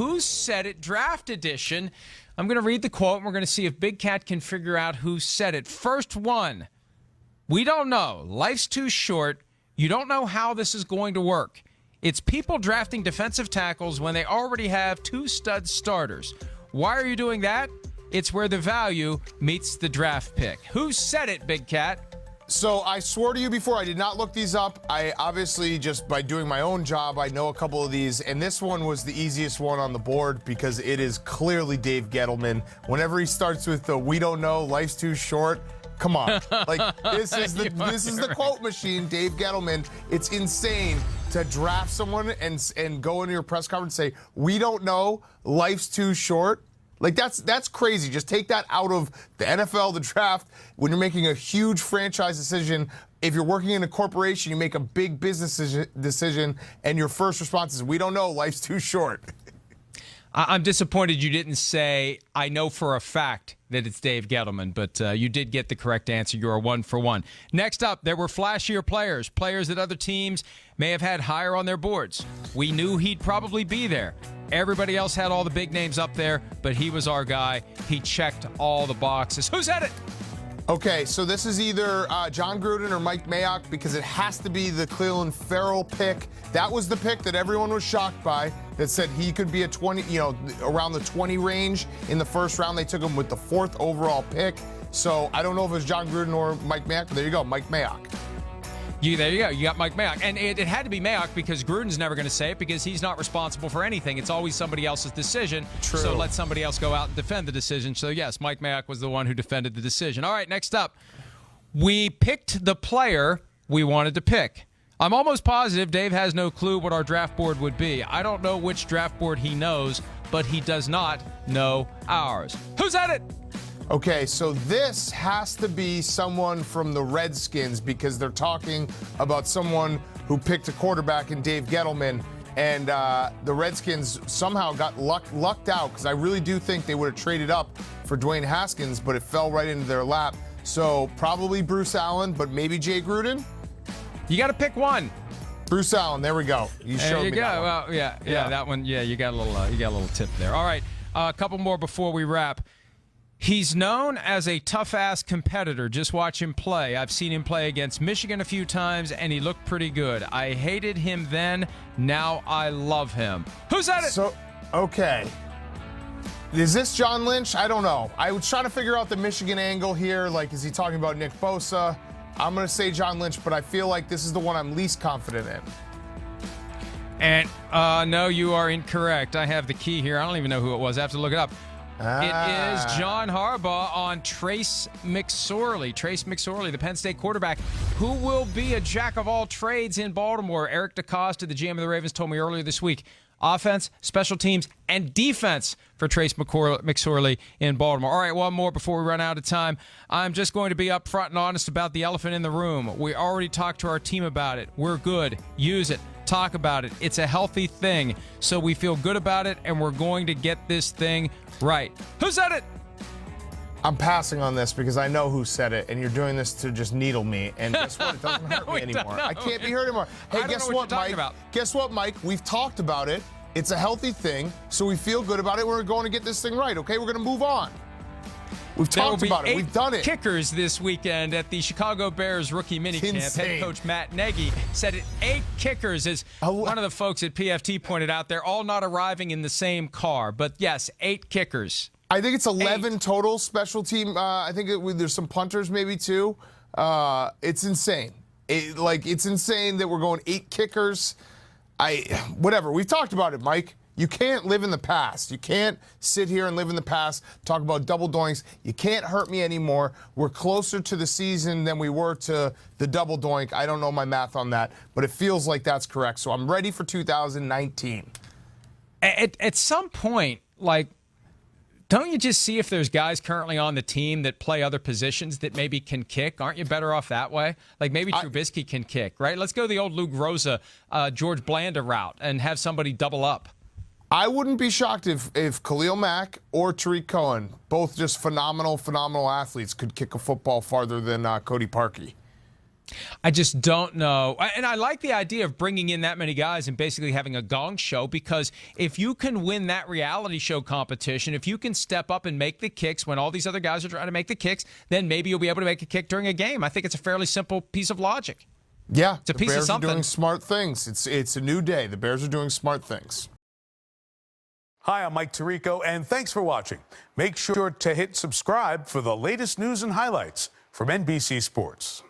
Who Said It Draft Edition. I'm going to read the quote, and we're going to see if Big Cat can figure out who said it. First one, we don't know. Life's too short. You don't know how this is going to work. It's people drafting defensive tackles when they already have 2 stud starters. Why are you doing that? It's where the value meets the draft pick. Who said it, Big Cat? So I swore to you before, I did not look these up. I obviously, just by doing my own job, I know a couple of these. And this one was the easiest one on the board because it is clearly Dave Gettleman. Whenever he starts with the "we don't know, life's too short," come on. Like, this is the quote machine, Dave Gettleman. It's insane to draft someone and go into your press conference and say, "We don't know, life's too short." Like, that's crazy. Just take that out of the NFL, the draft. When you're making a huge franchise decision, if you're working in a corporation, you make a big business decision, and your first response is, "We don't know, life's too short." I'm disappointed you didn't say, "I know for a fact that it's Dave Gettleman," but you did get the correct answer. You are 1 for 1. Next up, there were flashier players that other teams may have had higher on their boards. We knew he'd probably be there. Everybody else had all the big names up there, but he was our guy. He checked all the boxes. Who said it? Okay, so this is either John Gruden or Mike Mayock, because it has to be the Cleveland Ferrel pick. That was the pick that everyone was shocked by, that said he could be a 20, around the 20 range in the first round. They took him with the 4th overall pick. So I don't know if it was John Gruden or Mike Mayock, but there you go, Mike Mayock. There you go. You got Mike Mayock. And it had to be Mayock because Gruden's never going to say it because he's not responsible for anything. It's always somebody else's decision. True. So let somebody else go out and defend the decision. So, yes, Mike Mayock was the one who defended the decision. All right, next up. We picked the player we wanted to pick. I'm almost positive Dave has no clue what our draft board would be. I don't know which draft board he knows, but he does not know ours. Who's at it? Okay, so this has to be someone from the Redskins because they're talking about someone who picked a quarterback in Dave Gettleman, and the Redskins somehow got lucked out because I really do think they would have traded up for Dwayne Haskins, but it fell right into their lap. So probably Bruce Allen, but maybe Jay Gruden? You got to pick one. Bruce Allen, there we go. You showed me that one. Well, yeah, that one. Yeah, you got a little tip there. All right, a couple more before we wrap. He's known as a tough-ass competitor. Just watch him play. I've seen him play against Michigan a few times, and he looked pretty good. I hated him then. Now I love him. Who's at it? So, okay. Is this John Lynch? I don't know. I was trying to figure out the Michigan angle here. Like, is he talking about Nick Bosa? I'm going to say John Lynch, but I feel like this is the one I'm least confident in. And, no, you are incorrect. I have the key here. I don't even know who it was. I have to look it up. It is John Harbaugh on Trace McSorley. Trace McSorley, the Penn State quarterback, who will be a jack of all trades in Baltimore. Eric DeCosta, the GM of the Ravens, told me earlier this week. Offense, special teams, and defense for Trace McSorley in Baltimore. All right, one more before we run out of time. I'm just going to be upfront and honest about the elephant in the room. We already talked to our team about it. We're good. Use it. Talk about it. It's a healthy thing. So we feel good about it, and we're going to get this thing right. Who said it? I'm passing on this because I know who said it, and you're doing this to just needle me. And guess what? It doesn't hurt me anymore. I can't be hurt anymore. Hey, guess what, Mike? Guess what, Mike? We've talked about it. It's a healthy thing, so we feel good about it. We're going to get this thing right, okay? We're going to move on. We've talked about it. We've done it. Kickers this weekend at the Chicago Bears rookie minicamp. Head coach Matt Nagy said it 8 kickers, as one of the folks at PFT pointed out. They're all not arriving in the same car. But, yes, 8 kickers. I think it's 11 total special team. I think there's some punters maybe too. It's insane. It's insane that we're going 8 kickers. Whatever. We've talked about it, Mike. You can't live in the past. You can't sit here and live in the past, talk about double doinks. You can't hurt me anymore. We're closer to the season than we were to the double doink. I don't know my math on that, but it feels like that's correct. So I'm ready for 2019. At some point, don't you just see if there's guys currently on the team that play other positions that maybe can kick? Aren't you better off that way? Like maybe Trubisky can kick, right? Let's go the old Lou Groza, George Blanda route and have somebody double up. I wouldn't be shocked if Khalil Mack or Tariq Cohen, both just phenomenal athletes, could kick a football farther than Cody Parkey. I just don't know. And I like the idea of bringing in that many guys and basically having a gong show, because if you can win that reality show competition, if you can step up and make the kicks when all these other guys are trying to make the kicks, then maybe you'll be able to make a kick during a game. I think it's a fairly simple piece of logic. Yeah, it's a piece of something. The Bears are doing smart things. It's a new day. The Bears are doing smart things. Hi, I'm Mike Tirico, and thanks for watching. Make sure to hit subscribe for the latest news and highlights from NBC Sports.